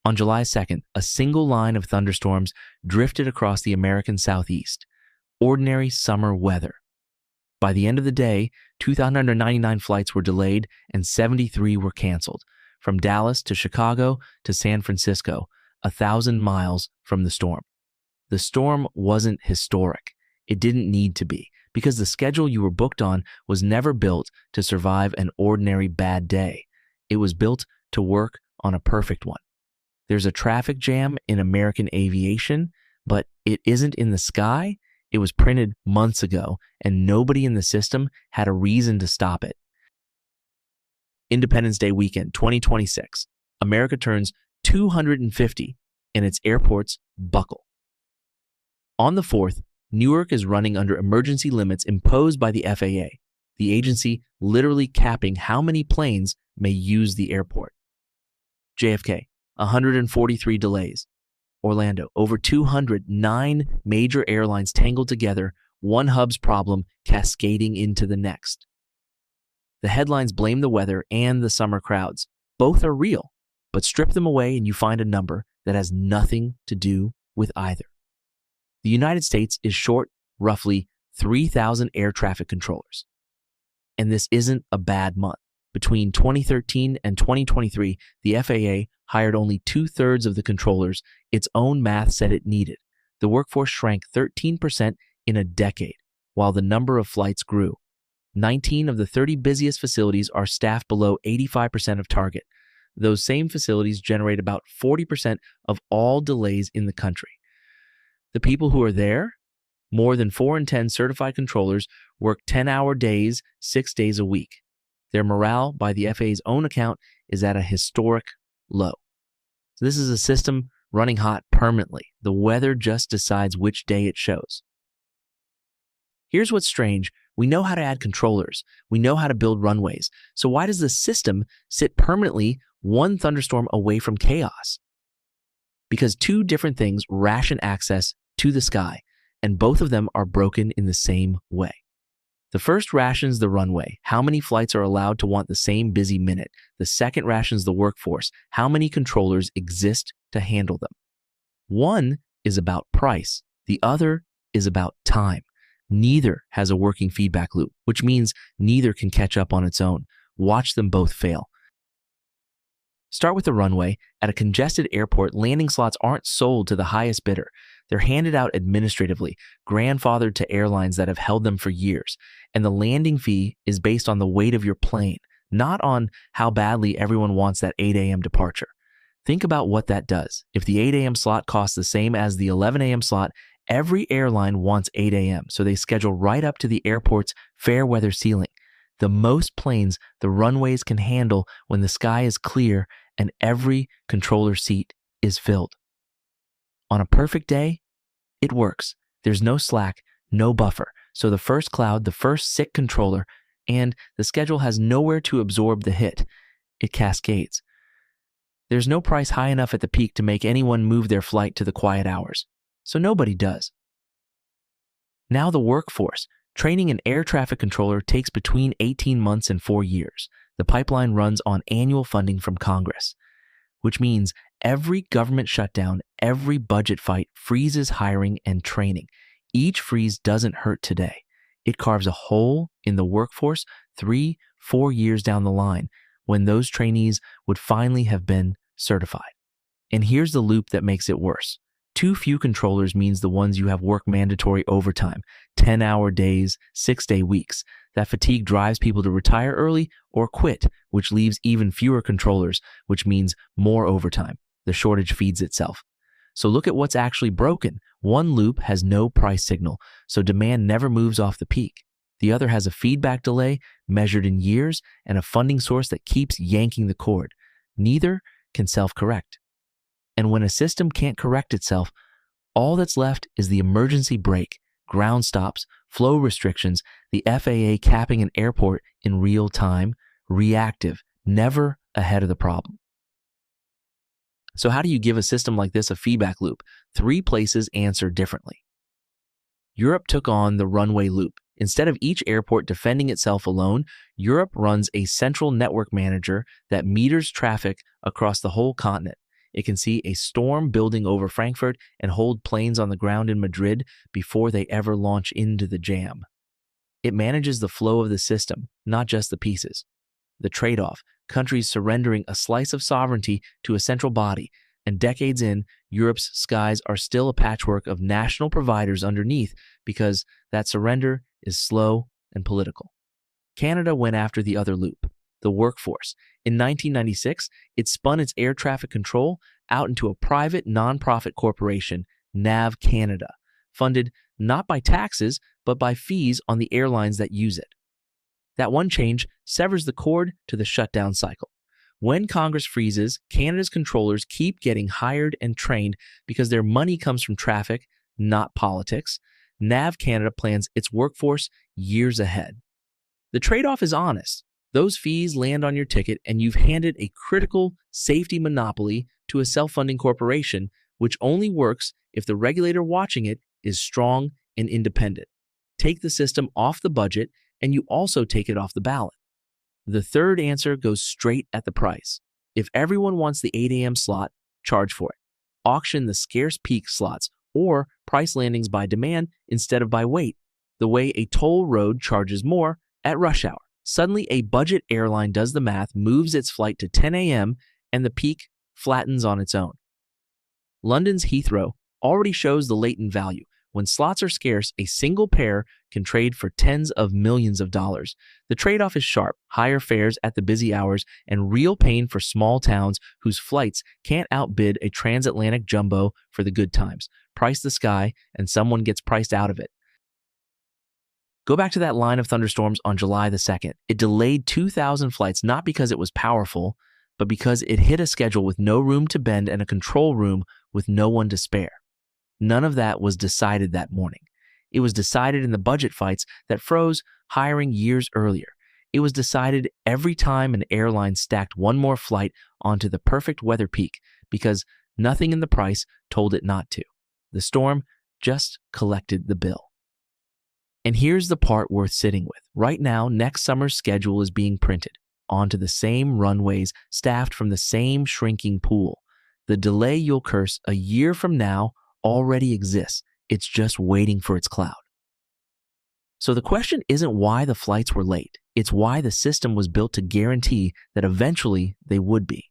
On July 2nd, a single line of thunderstorms drifted across the American Southeast. Ordinary summer weather. By the end of the day, 2,999 flights were delayed and 73 were canceled, from Dallas to Chicago to San Francisco, 1,000 miles from the storm. The storm wasn't historic. It didn't need to be, because the schedule you were booked on was never built to survive an ordinary bad day. It was built to work on a perfect one. There's a traffic jam in American aviation, but it isn't in the sky. It was printed months ago, and nobody in the system had a reason to stop it. Independence Day weekend 2026. America turns 250 and its airports buckle. On the 4th, Newark is running under emergency limits imposed by the FAA, the agency literally capping how many planes may use the airport. JFK, 143 delays. Orlando, over 209 major airlines tangled together, one hub's problem cascading into the next. The headlines blame the weather and the summer crowds. Both are real, but strip them away and you find a number that has nothing to do with either. The United States is short roughly 3,000 air traffic controllers. And this isn't a bad month. Between 2013 and 2023, the FAA hired only 2/3 of the controllers its own math said it needed. The workforce shrank 13% in a decade, while the number of flights grew. 19 of the 30 busiest facilities are staffed below 85% of target. Those same facilities generate about 40% of all delays in the country. The people who are there, more than 4 in 10 certified controllers, work 10-hour days, 6 days a week. Their morale, by the FAA's own account, is at a historic low. So this is a system running hot permanently. The weather just decides which day it shows. Here's what's strange. We know how to add controllers. We know how to build runways. So why does the system sit permanently one thunderstorm away from chaos? Because two different things ration access to the sky, and both of them are broken in the same way. The first rations the runway, how many flights are allowed to want the same busy minute. The second rations the workforce, how many controllers exist to handle them. One is about price, the other is about time. Neither has a working feedback loop, which means neither can catch up on its own. Watch them both fail. Start with the runway. At a congested airport, landing slots aren't sold to the highest bidder. They're handed out administratively, grandfathered to airlines that have held them for years. And the landing fee is based on the weight of your plane, not on how badly everyone wants that 8 a.m. departure. Think about what that does. If the 8 a.m. slot costs the same as the 11 a.m. slot, every airline wants 8 a.m., so they schedule right up to the airport's fair weather ceiling. The most planes the runways can handle when the sky is clear and every controller seat is filled. On a perfect day, it works. There's no slack, no buffer. So the first cloud, the first sick controller, and the schedule has nowhere to absorb the hit. It cascades. There's no price high enough at the peak to make anyone move their flight to the quiet hours. So nobody does. Now the workforce. Training an air traffic controller takes between 18 months and 4 years. The pipeline runs on annual funding from Congress, which means every government shutdown, every budget fight freezes hiring and training. Each freeze doesn't hurt today. It carves a hole in the workforce 3-4 years down the line when those trainees would finally have been certified. And here's the loop that makes it worse. Too few controllers means the ones you have work mandatory overtime, 10-hour days, 6-day weeks. That fatigue drives people to retire early or quit, which leaves even fewer controllers, which means more overtime. The shortage feeds itself. So look at what's actually broken. One loop has no price signal, so demand never moves off the peak. The other has a feedback delay measured in years and a funding source that keeps yanking the cord. Neither can self-correct. And when a system can't correct itself, all that's left is the emergency brake, ground stops, flow restrictions, the FAA capping an airport in real time, reactive, never ahead of the problem. So how do you give a system like this a feedback loop? 3 places answer differently. Europe took on the runway loop. Instead of each airport defending itself alone, Europe runs a central network manager that meters traffic across the whole continent. It can see a storm building over Frankfurt and hold planes on the ground in Madrid before they ever launch into the jam. It manages the flow of the system, not just the pieces. The trade-off, countries surrendering a slice of sovereignty to a central body, and decades in, Europe's skies are still a patchwork of national providers underneath because that surrender is slow and political. Canada went after the other loop, the workforce. In 1996, it spun its air traffic control out into a private nonprofit corporation, Nav Canada, funded not by taxes, but by fees on the airlines that use it. That one change severs the cord to the shutdown cycle. When Congress freezes, Canada's controllers keep getting hired and trained because their money comes from traffic, not politics. Nav Canada plans its workforce years ahead. The trade-off is honest. Those fees land on your ticket, and you've handed a critical safety monopoly to a self-funding corporation, which only works if the regulator watching it is strong and independent. Take the system off the budget, and you also take it off the ballot. The third answer goes straight at the price. If everyone wants the 8 a.m. slot, charge for it. Auction the scarce peak slots, or price landings by demand instead of by weight, the way a toll road charges more at rush hour. Suddenly, a budget airline does the math, moves its flight to 10 a.m., and the peak flattens on its own. London's Heathrow already shows the latent value. When slots are scarce, a single pair can trade for tens of millions of dollars. The trade-off is sharp, higher fares at the busy hours, and real pain for small towns whose flights can't outbid a transatlantic jumbo for the good times. Price the sky, and someone gets priced out of it. Go back to that line of thunderstorms on July the 2nd. It delayed 2,000 flights, not because it was powerful, but because it hit a schedule with no room to bend and a control room with no one to spare. None of that was decided that morning. It was decided in the budget fights that froze hiring years earlier. It was decided every time an airline stacked one more flight onto the perfect weather peak because nothing in the price told it not to. The storm just collected the bill. And here's the part worth sitting with. Right now, next summer's schedule is being printed onto the same runways, staffed from the same shrinking pool. The delay you'll curse a year from now already exists. It's just waiting for its cloud. So the question isn't why the flights were late. It's why the system was built to guarantee that eventually they would be.